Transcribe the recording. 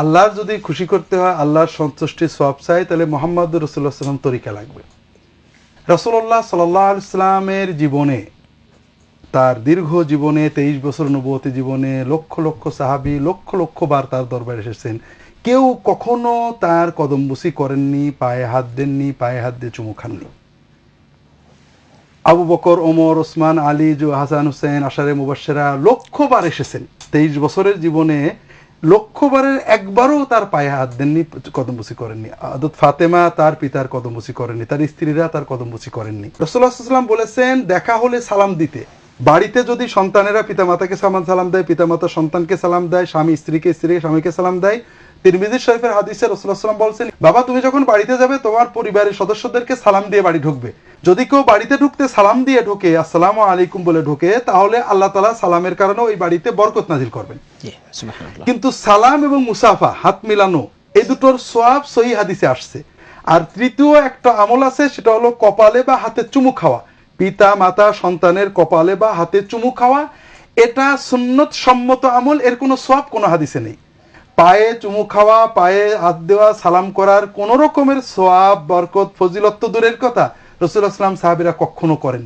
আল্লাহর যদি খুশি করতে হয়, আল্লাহর সন্তুষ্টির সওয়াব চাই, তাহলে মুহাম্মদ রাসূলুল্লাহ সাল্লাল্লাহু আলাইহি ওয়াসাল্লাম তরিকা লাগবে। রাসূলুল্লাহ সাল্লাল্লাহু আলাইহি ওয়াসাল্লামের জীবনে, তার দীর্ঘ জীবনে 23 বছর নবুয়তি জীবনে লক্ষ লক্ষ সাহাবী লক্ষ লক্ষ বার তার দরবারে এসেছেন, কেউ কখনো তার কদমবুসি করেননি, পায়ে হাত দেননি, পায়ে হাত দিয়ে চুমু খাননি। আবু বকর, ওমর, ওসমান, আলী, হাসান, হুসেন, আশারে মুবাশশিরা লক্ষবার এসেছেন। 23 বছরের জীবনে লক্ষবারের একবারও তার পায়ে হাত দেননি, কদমবুসি করেননি। হযরত ফাতেমা তার পিতার কদমবুসি করেননি, তার স্ত্রীরা তার কদমবুসি করেননি। রাসূলুল্লাহ সাল্লাল্লাহু আলাইহি ওয়াসাল্লাম বলেছেন, দেখা হলে সালাম দিতে। বাড়িতে যদি সন্তানেরা পিতামাতাকে সালাম দেয়, পিতামাতা সন্তানকে সালাম দেয়, স্বামী স্ত্রীকে, স্ত্রী স্বামীকে সালাম দেয়। তিরমিজি শরীফের হাদিসে রাসূলুল্লাহ সাল্লাল্লাহু আলাইহি ওয়াসাল্লাম বলছেন, বাবা তুমি যখন বাড়িতে যাবে তোমার পরিবারের সদস্যদেরকে সালাম দিয়ে বাড়ি ঢুকবে। যদি কেউ বাড়িতে ঢুকতে সালাম দিয়ে ঢোকে, আসসালামু আলাইকুম বলে ঢোকে, তাহলে আল্লাহ তাআলা সালামের কারণে ওই বাড়িতে বরকত নাজিল করবেন। কিন্তু সালাম এবং মুসাফা, হাত মিলানো, এই দুটোর সওয়াব সহিহ হাদিসে আসছে। আর তৃতীয় একটা আমল আছে, সেটা হলো কপালে বা হাতে চুমু খাওয়া। পিতা মাতা সন্তানের কপালে বা হাতে চুমু খাওয়া, এটা সুন্নত সম্মত আমল, এর কোনো সওয়াব কোনো হাদিসে নেই। পায়ে চুমু খাওয়া, পায়ে হাত দেওয়া, সালাম করার কোন রকমের সওয়াব, বরকত, ফজিলত তো দূরের কথা, রাসূলুল্লাহ সাল্লাল্লাহু আলাইহি ওয়াসাল্লাম সাহাবীরা কখনো করেন।